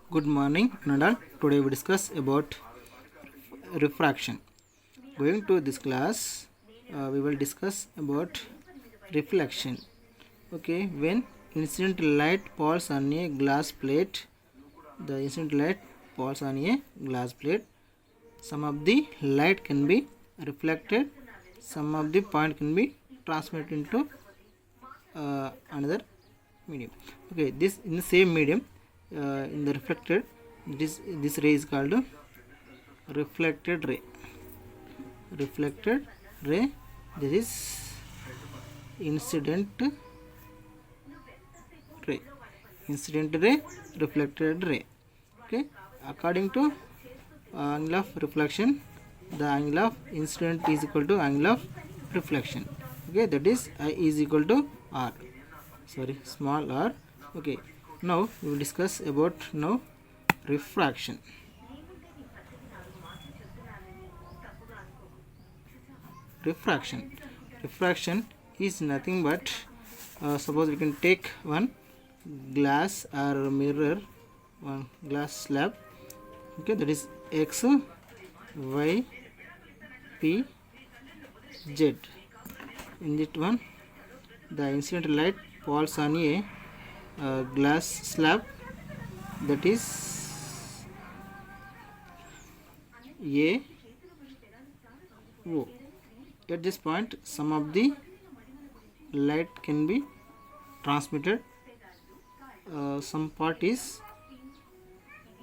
Good morning, Nadal. Today we discuss about refraction. Going to this class, we will discuss about reflection. Okay, when incident light falls on a glass plate, the incident light falls on a glass plate. Some of the light can be reflected. Some of the point can be transmitted into another medium. Okay, this in the same medium, in the reflected, this ray is called reflected ray. Reflected ray. This is incident ray. Incident ray, reflected ray. Okay, according to angle of reflection, the angle of incident is equal to angle of reflection. Okay, that is I is equal to r. Sorry, small r. Okay, now we will discuss about now refraction. Refraction is nothing but suppose we can take one glass or mirror, one glass slab. Okay, that is x, y, p, z. In that one, the incident light falls on a glass slab, that is a o. At this point, some of the light can be transmitted. Some part is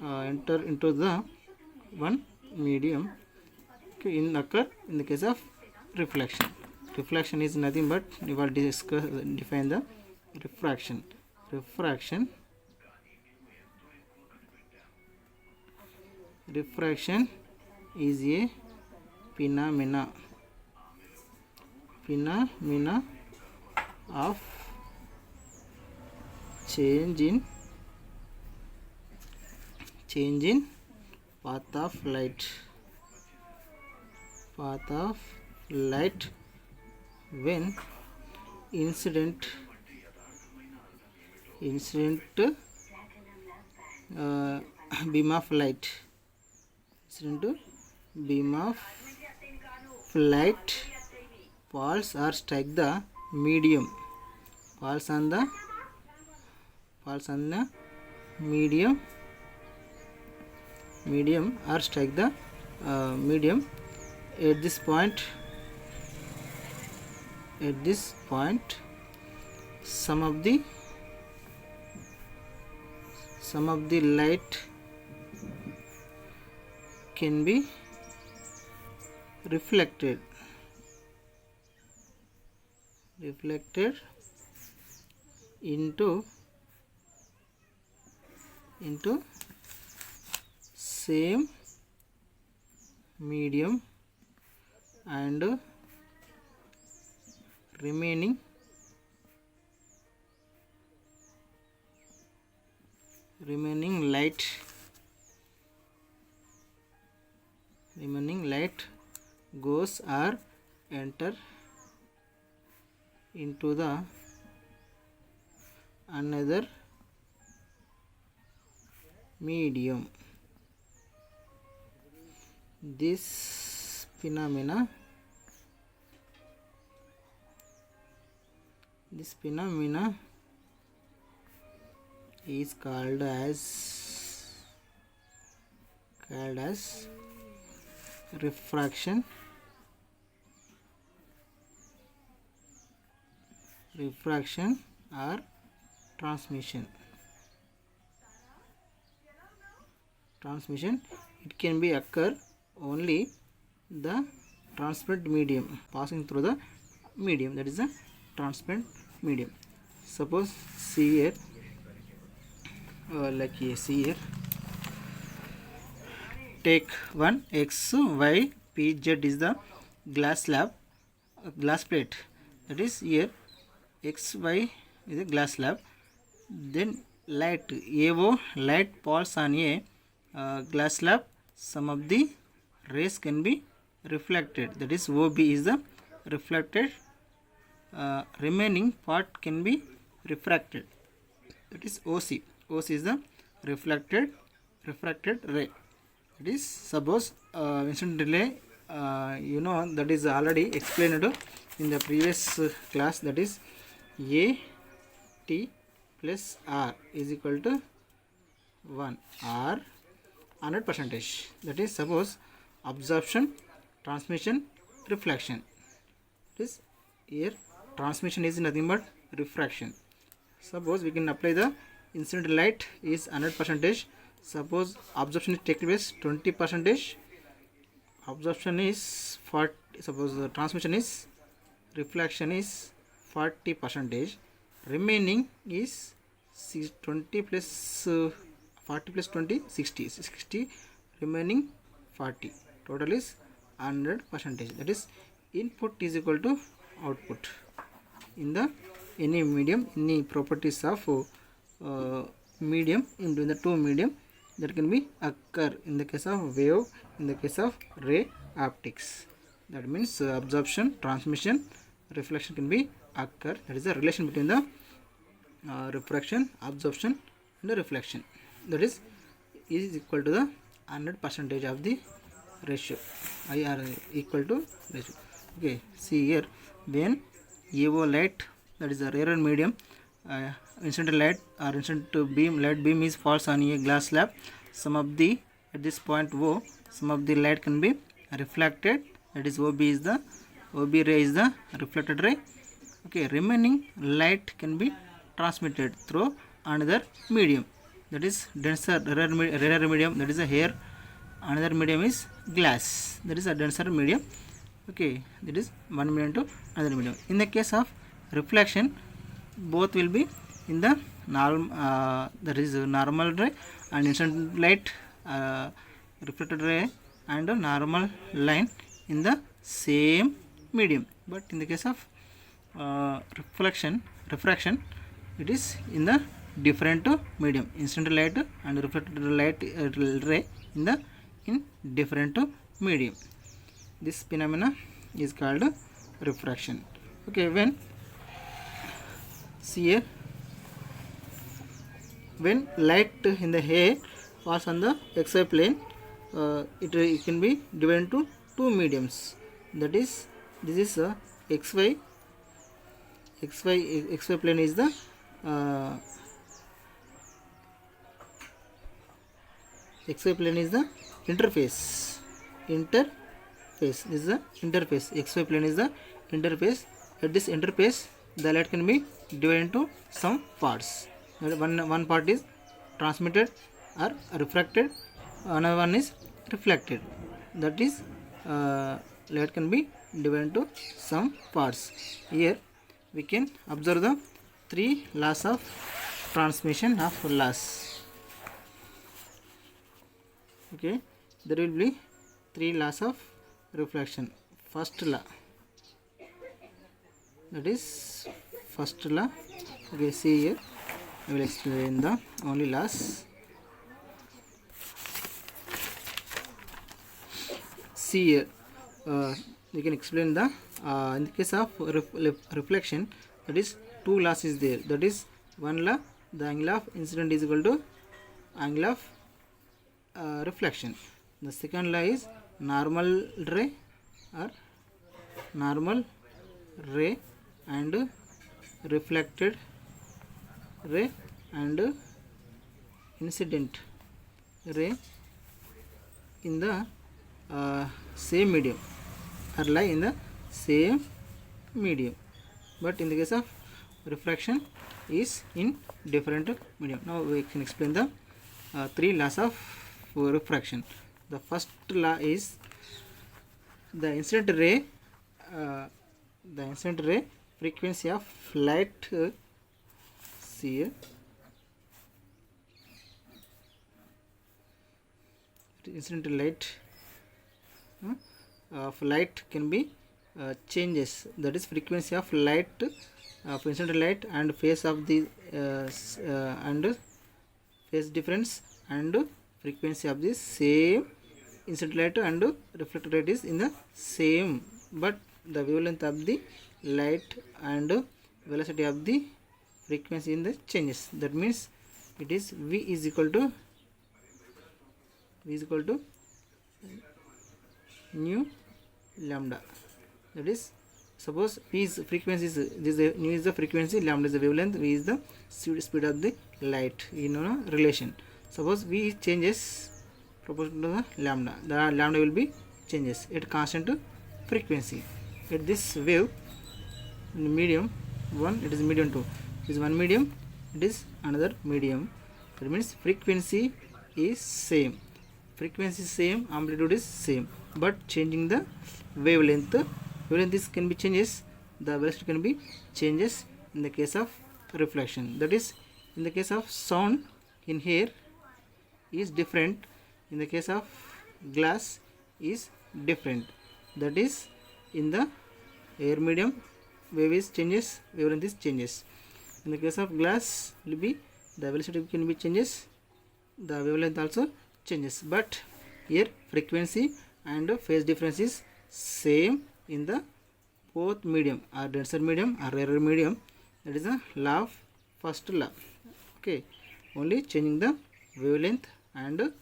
enter into the one medium. Okay, in the case of reflection. Reflection is nothing but we will define the refraction. Refraction is a phenomena of change in path of light when incident beam of light falls or strike the medium, falls on the medium or strike the medium. At this point some of the light can be reflected into same medium, and remaining light goes or enter into the another medium. This phenomena is called as refraction or transmission. It can be occur only the transparent medium, passing through the medium, that is the transparent medium. Suppose see here, see here, take one x, y, p, z is the glass plate, that is here x, y is a glass slab. Then light falls on a glass slab. Some of the rays can be reflected, that is OB is the reflected. Remaining part can be refracted, that is OC is the reflected refracted ray. It is suppose incident relay, that is already explained in the previous class, that is A T plus R is equal to 1 or 100%. That is suppose absorption, transmission, reflection. This here transmission is nothing but refraction. Suppose we can apply the incident light is 100%. Suppose absorption is taking place 20%. Absorption is 40. Suppose the transmission is reflection is 40%. Remaining is 20 plus 40 plus 20 60. 60 remaining 40. Total is 100%. That is input is equal to output in the any medium, any properties of medium into the two medium that can be occur in the case of wave, in the case of ray optics. That means absorption, transmission, reflection can be occur. That is the relation between the refraction, absorption and the reflection. That is equal to the 100% of the ratio. I are equal to ratio. Okay, see here, when EO light, that is a rarer medium, incident light or incident beam, light beam is falls on a glass slab. Some of the at this point O, some of the light can be reflected. That is OB ray is the reflected ray. Okay, remaining light can be transmitted through another medium. That is denser rarer medium. That is a hair. Another medium is glass. That is a denser medium. Okay, that is one medium to another medium. In the case of reflection, both will be in the normal, that is normal ray and incident light, reflected ray and a normal line in the same medium. But in the case of refraction, it is in the different medium. Incident light and reflected light ray in different medium. This phenomena is called refraction. Okay, when see here, when light in the air falls on the xy plane, it can be divided into two mediums. That is, this is xy plane is the xy plane is the interface. This is the interface. XY plane is the interface. At this interface, the light can be divided into some parts. One part is transmitted or refracted. Another one is reflected. That is, light can be divided into some parts. Here we can observe the three laws of transmission of laws. Okay, there will be three laws of reflection. First law, that is first law. Okay, see here, I will explain the only laws. See here, you can explain the in the case of reflection, that is two laws is there. That is one law, the angle of incident is equal to angle of reflection. The second law is normal ray and reflected ray and incident ray in the same medium or lie in the same medium, but in the case of refraction is in different medium. Now we can explain the three laws of refraction. The first law is the incident ray frequency of light. See here, incident light of light can be changes. That is frequency of light of incident light and phase of the and phase difference and frequency of the same incident light and reflected light is in the same, but the wavelength of the light and velocity of the frequency in the changes. That means it is V is equal to V is equal to nu lambda. That is, suppose P is frequency, nu is the frequency, lambda is the wavelength, V is the speed of the light in a relation. Suppose V changes proportional to the lambda will be changes at constant frequency. At this wave in medium 1, it is medium 2, it is one medium, it is another medium. That means frequency is same, amplitude is same, but changing the wavelength is can be changes, the velocity can be changes in the case of reflection. That is, in the case of sound in air is different, in the case of glass is different. That is, in the air medium wave is changes, wavelength is changes. In the case of glass will be the velocity can be changes, the wavelength also changes, but here frequency and phase difference is same in the both medium, or denser medium or rarer medium. That is the law of first law. Okay, only changing the wavelength and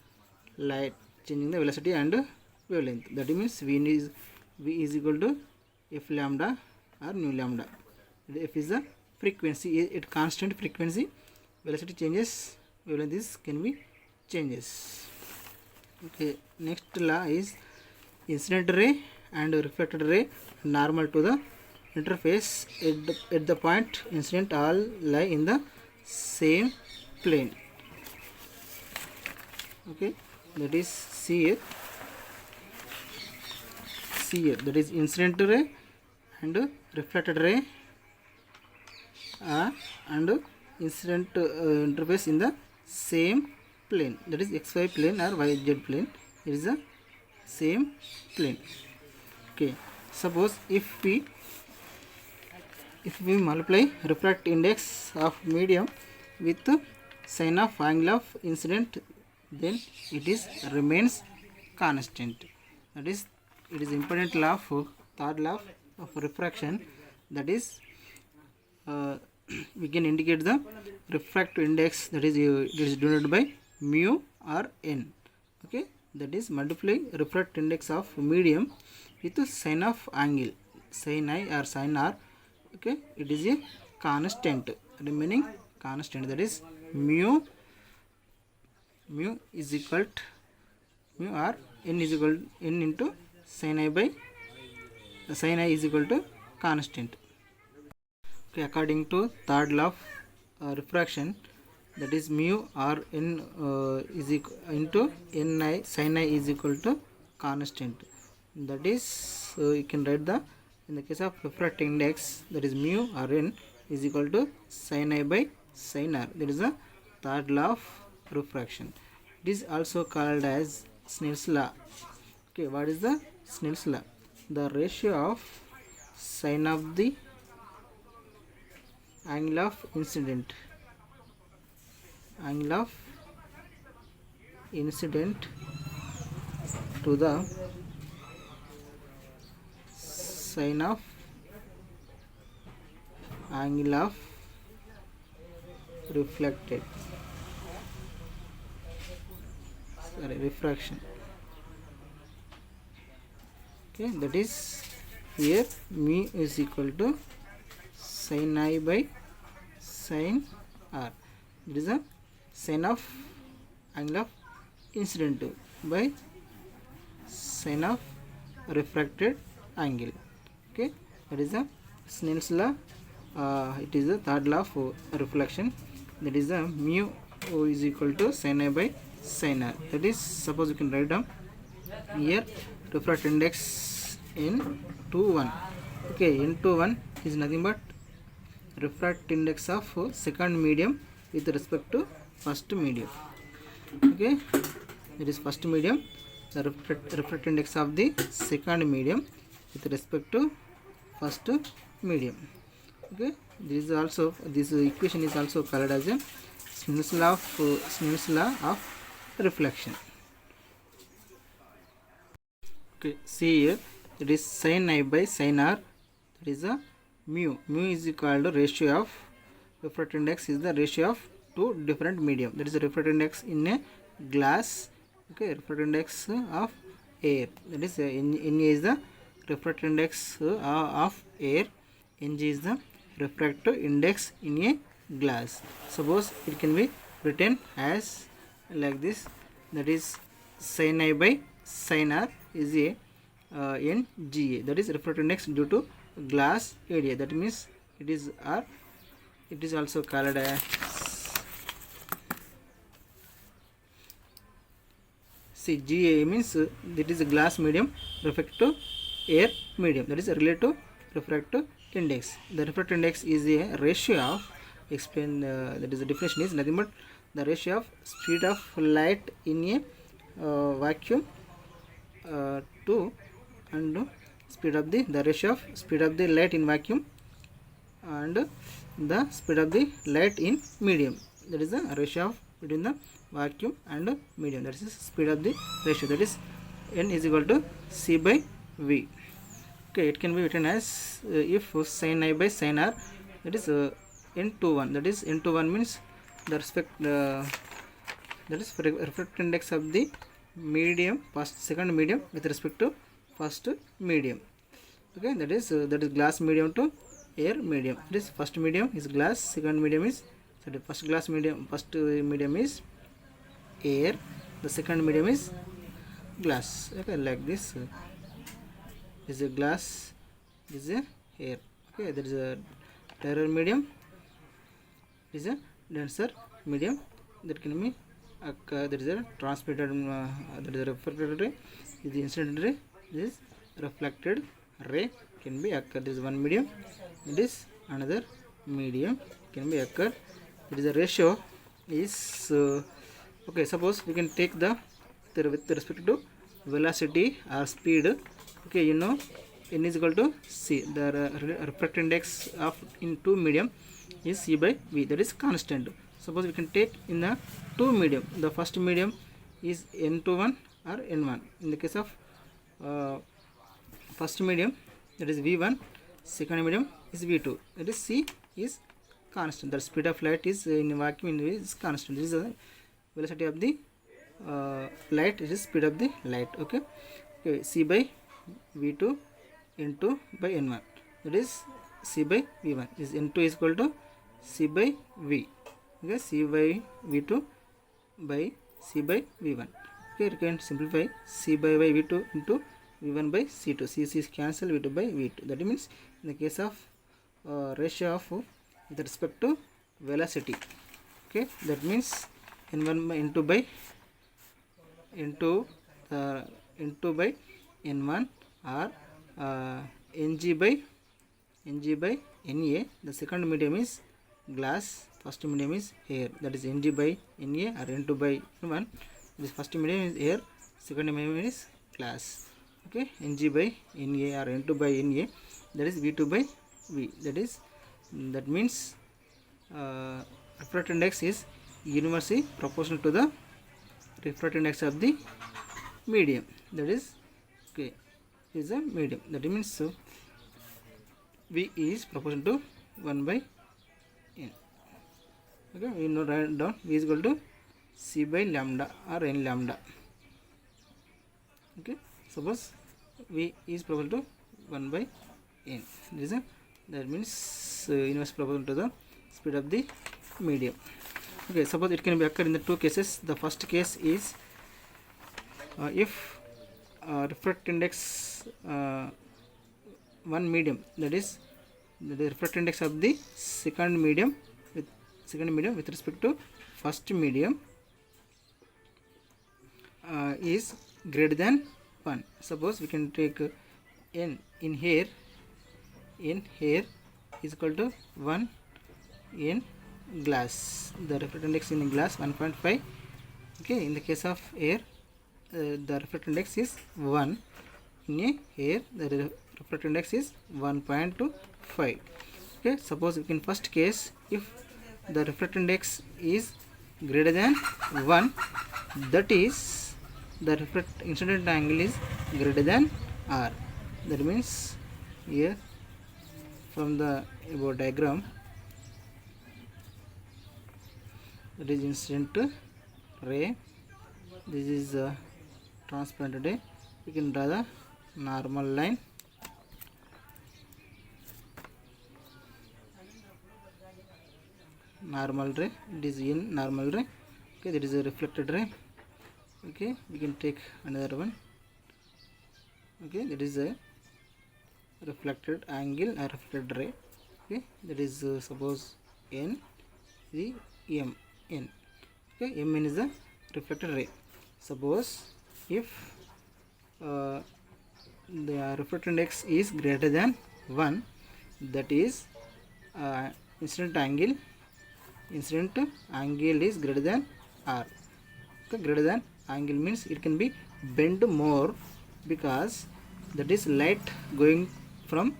light, changing the velocity and wavelength. That means V is equal to f lambda or nu lambda. F is the frequency, at constant frequency, velocity changes, wavelength is can be changes. Okay, next law is incident ray and reflected ray normal to the interface at the point incident all lie in the same plane. Okay, that is see here, that is incident ray and reflected ray and incident interface in the same plane, that is xy plane or yz plane, it is the same plane. Okay, suppose if we multiply refract index of medium with sin of angle of incident, then it is remains constant. That is, it is important law of third law of refraction. That is, we can indicate the refractive index, that is it is denoted by mu or n. Okay, that is multiply refractive index of medium with sin of angle, sin I or sin r. Okay, it is a constant, remaining constant. That is mu is equal to mu or n is equal to n into sin I by sin I is equal to constant. Okay, according to third law of refraction, that is mu or n is equal into ni sin I is equal to constant. That is, you can write the, in the case of refractive index, that is mu or n is equal to sin I by sin r. That is the third law of refraction. It is also called as Snell's law. Okay, what is the Snell's law? The ratio of sin of the angle of incident to the sin of angle of refraction. Okay, that is, here mu is equal to sin I by sin r. It is a sin of angle of incident by sin of refracted angle. Okay, that is the Snell's law. It is the third law of reflection. That is the mu is equal to sin I by sin r. That is, suppose you can write down here refractive index n21. Okay, n21 is nothing but refractive index of second medium with respect to first medium. Okay, it is first medium, the refractive index of the second medium with respect to first medium. Okay, this is also, this equation is also called as a Snell's law of reflection. Okay, see here, it is sin I by sin r. That is a mu is equal to ratio of refractive index is the ratio of two different medium. That is the refractive index in a glass Okay, refractive index of air, that is Na is the refractive index of air, Ng is the refractive index in a glass. Suppose it can be written as like this, that is sin I by sin R is a Nga, that is refractive index due to glass area, that means it is R. It is also called as GA, means that is a glass medium refractive air medium, that is related to refractive index. The refractive index is a ratio of that is the definition is nothing but the ratio of speed of light in a vacuum to and speed of the ratio of speed of the light in vacuum and the speed of the light in medium, that is the ratio of between the vacuum and medium, that is speed of the ratio, that is N is equal to C by V. Okay, it can be written as if sin I by sin R, that is N21, that is N21 means the that is refractive index of the medium, second medium with respect to first medium. Okay, that is glass medium to air medium. This first medium is glass, second medium is first medium is air, the second medium is glass. Okay, like this is a glass, this is a air. Okay, there is a rarer medium, is a denser medium, that can be there is a transmitted that is a refracted ray, is the incident ray, this is reflected ray can be occur. This is one medium, it is another medium can be occur. It is a ratio is okay. Suppose we can take the with respect to velocity or speed. Okay, you know N is equal to C. The refractive index of in two medium is C by V, that is constant. Suppose we can take in the two medium, the first medium is N21 or N1. In the case of first medium, that is V1, second medium is V2, that is C is constant. The speed of light is in vacuum is constant. This is the velocity of the light, it is speed of the light. Okay, C by V2 N2 by N1, that is C by V1. This N2 is equal to C by V. Okay, C by V2 by C by V1. Okay, you can simplify C by V2 into V1 by C2. C is cancelled, V2 by V2. That means in the case of ratio of with respect to velocity. Okay, that means N1 by N2 by N2 by N1 or Ng by Na. The second medium is glass, first medium is air, that is Ng by Na or N2 by N1. This first medium is air, second medium is glass. Okay, Ng by Na or N2 by Na, that is V2 by V. That means refractive index is universally proportional to the refractive index of the medium, that is okay, is a medium. That means V is proportional to 1 by N. Okay, we know write down V is equal to C by lambda or N lambda. Okay, suppose V is proportional to 1 by N. That means inverse proportional to the speed of the medium. Okay, suppose it can be occur in the two cases. The first case is if refractive index one medium, that is the refractive index of the second medium with respect to first medium is greater than 1. Suppose we can take N in here is equal to 1 in glass. The refractive index in glass 1.5. Okay, in the case of air the refractive index is 1. In a air the refractive index is 1.25. Okay, suppose in first case if the refractive index is greater than 1, that is the incident angle is greater than R. That means here from the above diagram, that is incident ray this is a transparent ray. We can draw the normal line. Normal ray, it is in normal ray. Okay, that is a reflected ray. Okay, we can take another one. Okay, that is a reflected angle or reflected ray. Okay, that is suppose n, the m n. Okay, mn is the reflected ray. Suppose if the reflected index is greater than 1, that is incident angle is greater than r. Okay, greater than angle means it can be bent more, because that is light going from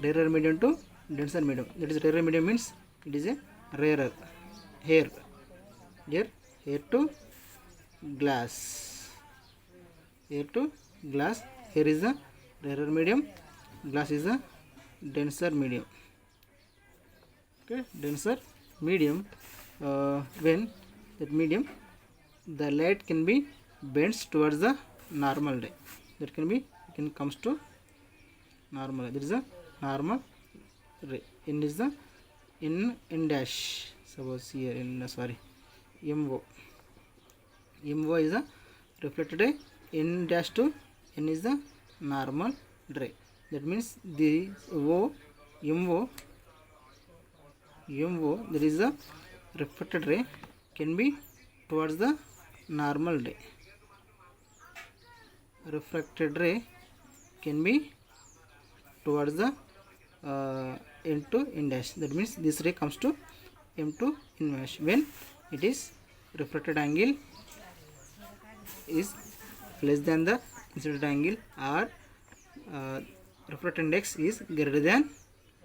rarer medium to denser medium. That is rarer medium means it is a rarer hair to glass. Here is the rarer medium, glass is the denser medium. Okay, denser medium. When that medium, the light can be bends towards the normal ray. That can comes to normal ray. That is a normal ray. N is the n dash. Suppose here MO is the reflected ray. N dash to n is the normal ray. That means the MO that is the reflected ray can be towards the normal ray. Refracted ray can be towards the n to n dash. That means this ray comes to m to n dash when it is refracted angle is less than the incident angle, or refracted index is greater than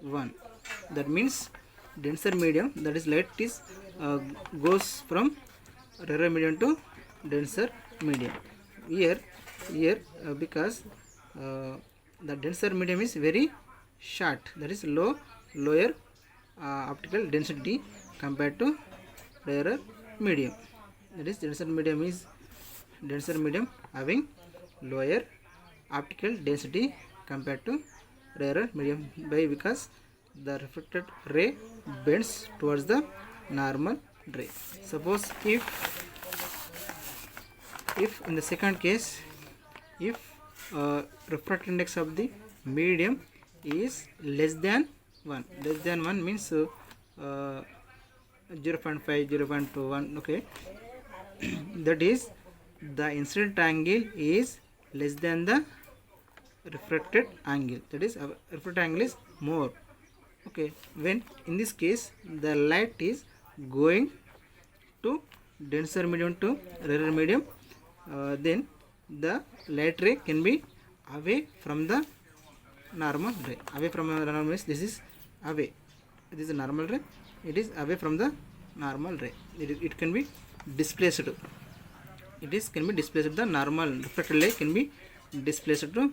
1. That means denser medium, that is light is goes from rarer medium to denser medium. Here because the denser medium is very short, that is lower optical density compared to rarer medium. That is denser medium having lower optical density compared to rarer medium, because the reflected ray bends towards the normal ray. Suppose if in the second case, if refractive index of the medium is less than 1 means 0.5, 0.21. okay, that is the incident angle is less than the refracted angle, that is refracted angle is more. Okay, when in this case the light is going to denser medium to rarer medium, then the light ray can be away from the normal ray. Away from the normal means this is away. This is a normal ray. It is away from the normal ray. It can be displaced. Can be displaced. The normal refracted ray can be displaced to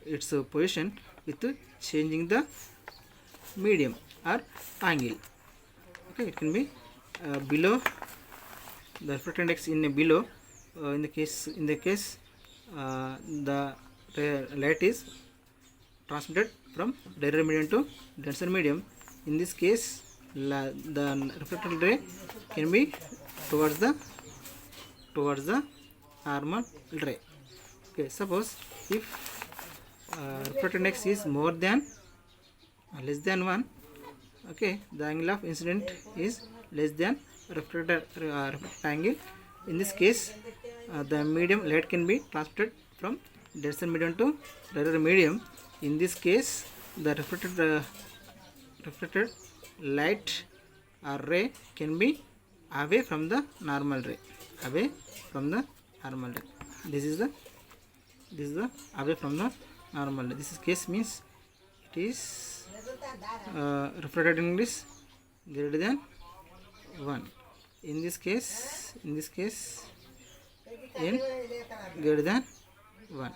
its position with changing the medium or angle. Okay, it can be below the refractive index in below. In the case the light is transmitted from rarer medium to denser medium. In this case, the reflected ray can be towards the normal ray. Okay, suppose if refracted index is more than less than 1, okay, the angle of incident is less than refracted angle. In this case, the medium light can be transmitted from denser medium to rarer medium. In this case, the reflected light or ray can be away from the normal ray. This is the away from the normal ray. This is case means it is refracted angle is greater than 1. In this case n greater than 1.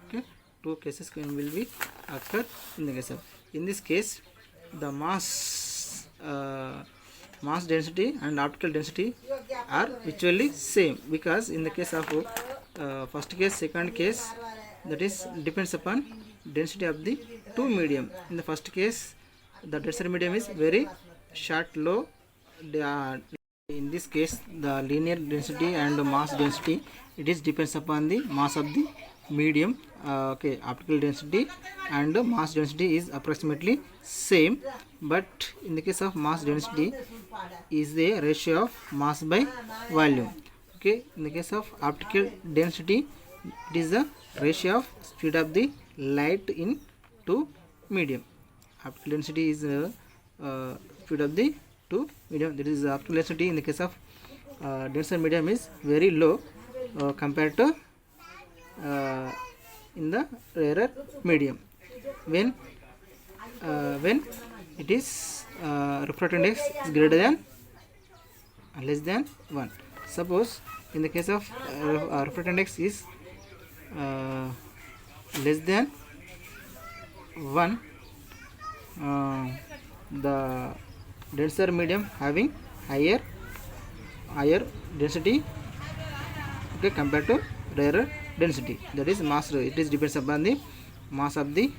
Okay, two cases will be occur in the case of. In this case, the mass mass density and optical density are virtually same, because in the case of first case, second case, that is depends upon density of the two medium. In the first case, the denser medium is very short, low. In this case, the linear density and mass density, it is depends upon the mass of the medium. Okay, optical density and mass density is approximately same, but in the case of mass density is the ratio of mass by volume. Okay, in the case of optical density, it is the ratio of speed of the light in two medium. Optical density is speed of the two medium. That is optical density in the case of denser medium is very low compared to in the rarer medium. When it is refractive index is greater than less than 1. Suppose in the case of refractive index is less than 1, the denser medium having higher density, okay, compared to rarer density. That is mass. It is depends upon the mass of the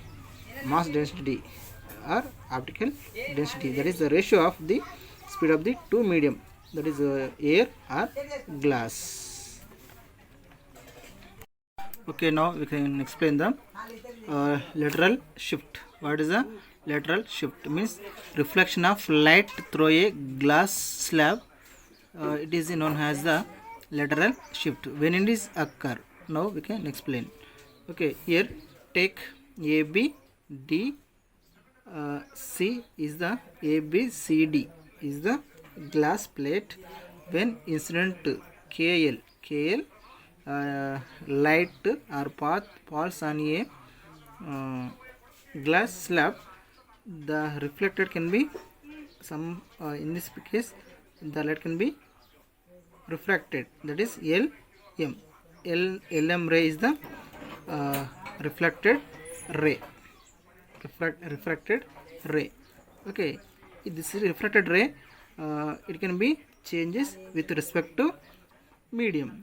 mass density or optical density. That is the ratio of the speed of the two medium. That is air or glass. Okay, now we can explain the lateral shift. What is a lateral shift? Means reflection of light through a glass slab. It is known as the lateral shift. When it is occur, now we can explain. Okay, here take AB, D, C is the ABCD is the glass plate. When incident KL light or path falls on a glass slab, the reflected can be some in this case the light can be refracted. That is LM. LM ray is the reflected ray. Refracted ray. Okay, this is refracted ray. It can be changes with respect to medium.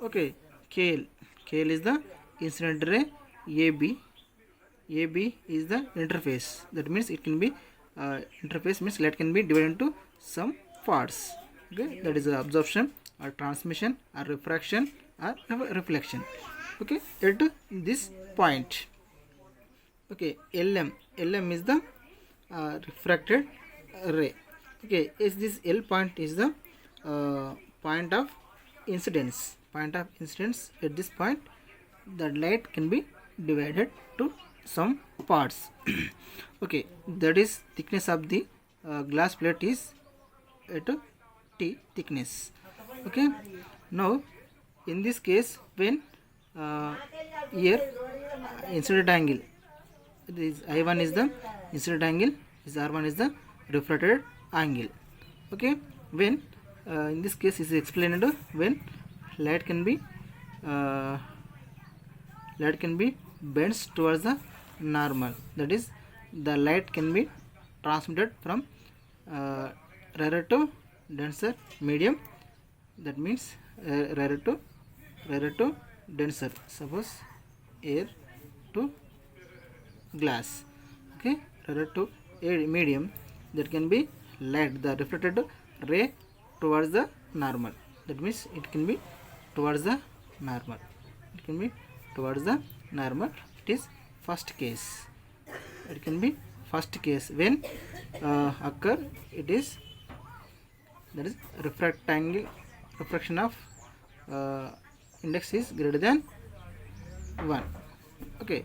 Okay, KL is the incident ray. AB is the interface. That means it can be interface means light can be divided into some parts. Okay, that is absorption or transmission or refraction or reflection. Okay, at this point. Okay, LM is the refracted ray. Okay, is this L point is the point of incidence. At this point, the light can be divided to some parts. Okay, that is thickness of the glass plate is at T thickness. Okay, now in this case, when here incident angle, this I1 is the incident angle, this R1 is the refracted angle. Okay, when in this case is explained when light can be bends towards the normal. That is the light can be transmitted from rarer to denser medium. That means rarer to denser. Suppose air to glass. Okay, rarer to air medium, that can be light, the reflected ray towards the normal. That means it can be towards the normal. It is first case. It can be first case when occur. It is that is refraction of index is greater than 1. Okay,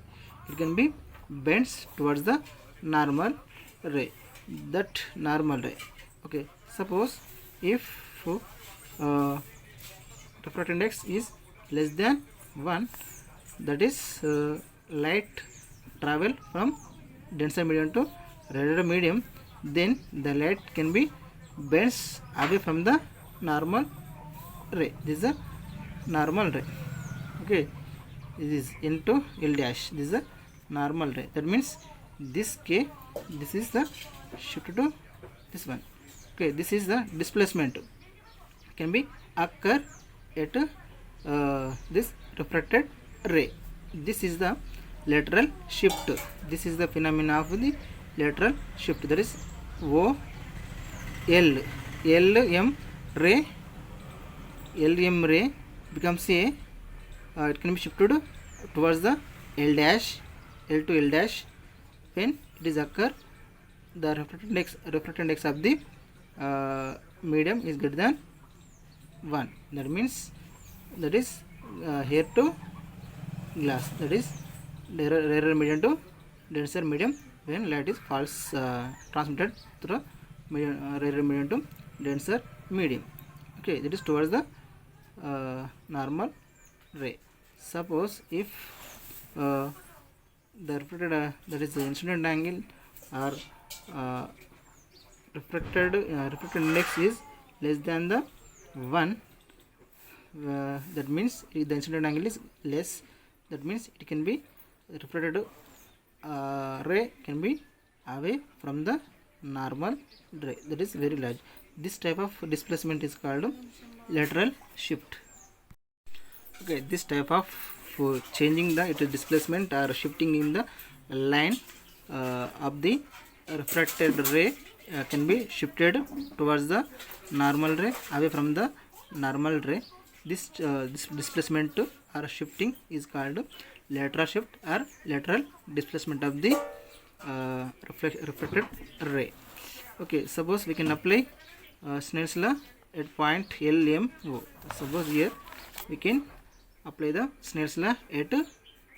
it can be bends towards the normal ray. That normal ray. Okay, suppose if refractive index is less than 1, that is light travel from denser medium to rarer medium, then the light can be bends away from the normal ray. This is a normal ray. Okay, this is into L dash. This is a normal ray. That means this K, this is the shift to this one. Okay, this is the displacement can be occur at this refracted ray. This is the lateral shift. This is the phenomena of the lateral shift. That is O L M ray. LM ray becomes a it can be shifted towards the L dash, L to L dash. When it is occur, the refracted index of the medium is greater than 1. That means that is here to glass, that is rarer medium to denser medium when light is falls transmitted through rarer medium to denser medium. Okay, that is towards the normal ray. Suppose if the refracted that is the incident angle or refracted index is less than the 1, that means if the incident angle is less, that means it can be refracted ray can be away from the normal ray, that is very large. This type of displacement is called lateral shift. Okay, this type of changing the displacement or shifting in the line of the refracted ray can be shifted towards the normal ray, away from the normal ray. This displacement or shifting is called lateral shift or lateral displacement of the refracted ray. Okay, suppose we can apply Snell's law at point LMO. Suppose here we can apply the Snell's law at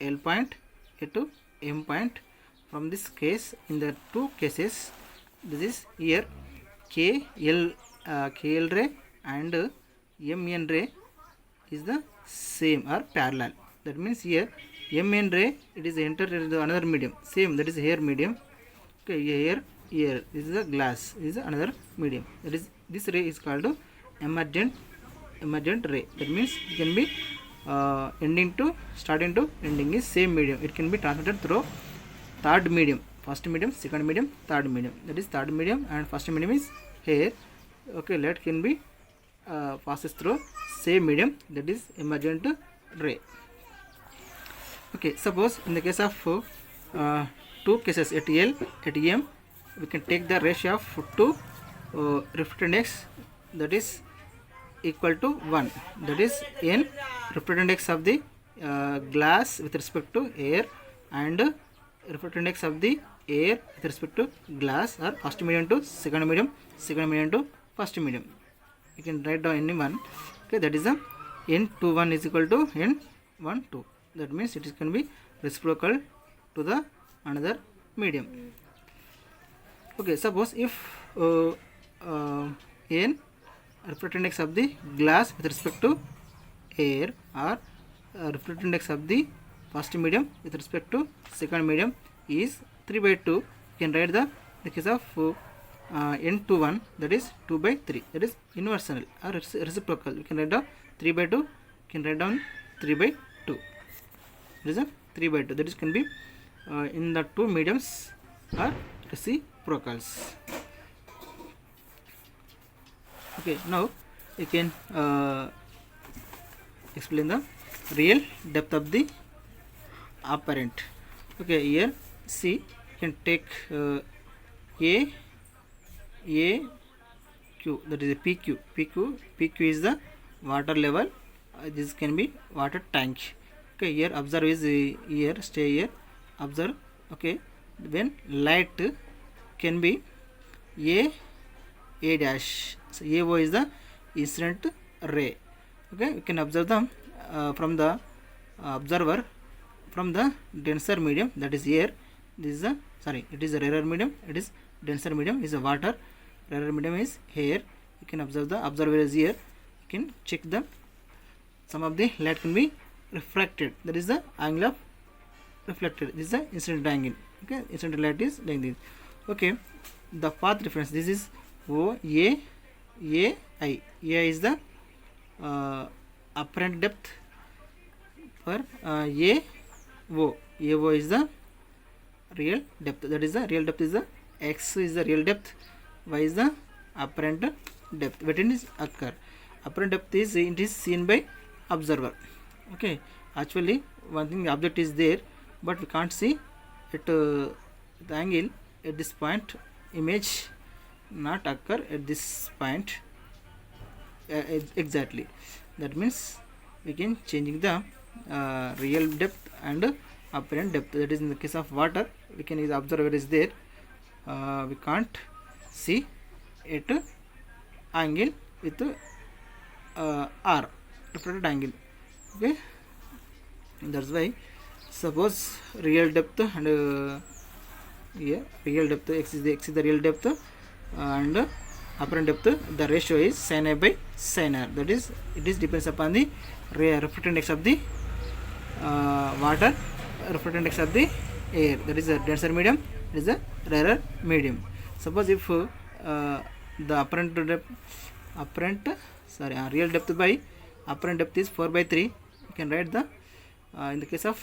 L point, at M point. From this case, in the two cases, this is here KL ray and MN ray is the same or parallel. That means here MN ray it is entered into another medium, same, that is here medium. Okay, here this is the glass, this is another medium. That is this ray is called emergent ray. That means it can be ending to starting to ending is same medium. It can be transmitted through third medium, first medium, second medium, third medium. That is third medium and first medium is here. Okay, light can be passes through same medium, that is emergent ray. Okay, suppose in the case of two cases at L, at M, we can take the ratio of two refracted index, that is equal to 1. That is N refracted index of the glass with respect to air and refracted index of the air with respect to glass, or first medium to second medium to first medium. You can write down any one. Okay, that is the N21 is equal to N12. That means it can be reciprocal to the another medium. Okay, suppose if N refracted index of the glass with respect to air or refracted index of the first medium with respect to second medium is 3/2, you can write the case of N21, that is 2/3, that is inversal or reciprocal. You can write down 3/2, you can write down 3/2. It is a 3/2, that is can be in the two mediums are reciprocals. Okay, now you can explain the real depth of the apparent. Okay, here see, you can take Q, that is a PQ. PQ is the water level. This can be water tank. Okay, here observe is here, stay here, observe. Okay, when light can be A dash, so AO is the incident ray. Okay, you can observe them from the observer from the denser medium, that is air. This is a it is a rarer medium, it is denser medium is a water, rarer medium is air. You can observe the observer is here. You can check the some of the light can be refracted, that is the angle of reflected, this is the incident angle. Okay, incident light is like this. Okay, the path reference, this is A I is the apparent depth for AO is the real depth, that is the real depth is the X is the real depth, Y is the apparent depth. What it is occur? Apparent depth is it is seen by observer. Okay, actually one thing object is there, but we can't see it. The angle at this point, image not occur at this point exactly. That means we can changing the real depth and apparent depth. That is in the case of water, we can use observer is there. We can't see it angle with r refracted angle. Okay, that's why suppose real depth and real depth x is the real depth and apparent depth, the ratio is sin a by sin r. That is, it is depends upon the refracted index of the water, refracted index of the air. That is a denser medium, it is a rarer medium. Suppose if the real depth by apparent depth is 4/3, you can write the in the case of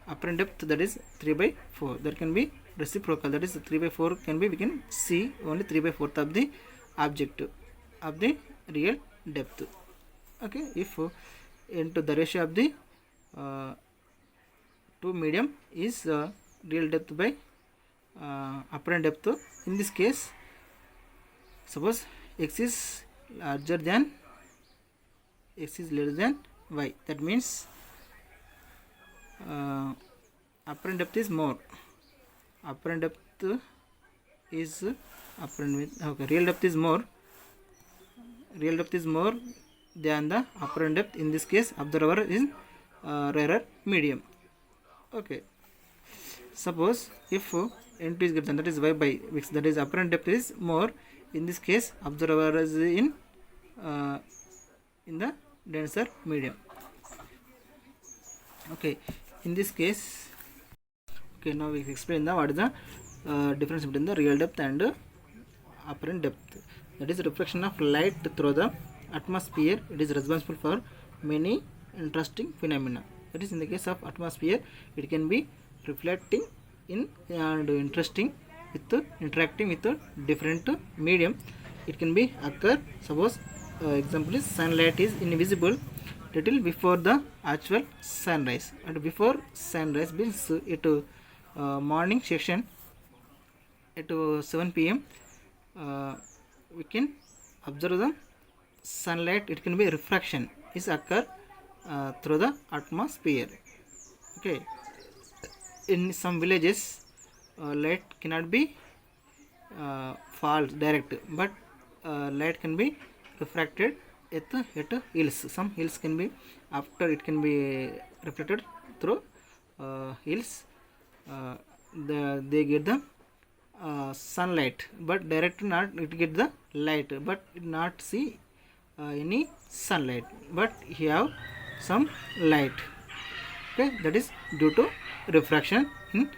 apparent depth, that is 3/4. That can be reciprocal, that is 3/4 can be, we can see only 3/4 of the object of the real depth. Okay, if into the ratio of the two medium is real depth by apparent depth. In this case, suppose x is larger than x is less than y, that means apparent depth is more. Apparent depth is real depth is more. Real depth is more than the apparent depth. In this case, observer is rarer medium. Okay. Suppose if n2 is greater than, that is y by x, that is apparent depth is more. In this case, observer is in the denser medium. Okay. In this case, okay, now we explain the what is the difference between the real depth and apparent depth. That is reflection of light through the atmosphere. It is responsible for many interesting phenomena. That is, in the case of atmosphere, it can be reflecting in and interacting with different medium. It can be occur. Suppose example is sunlight is invisible little before the actual sunrise, and before sunrise means it morning section at 7 p.m. We can observe the sunlight. It can be refraction is occur through the atmosphere. Okay, in some villages light cannot be fall direct, but light can be refracted at hills. Some hills can be, after it can be reflected through hills. They get the sunlight, but direct not it get the light, but not see any sunlight, but he have some light. Okay, that is due to refraction in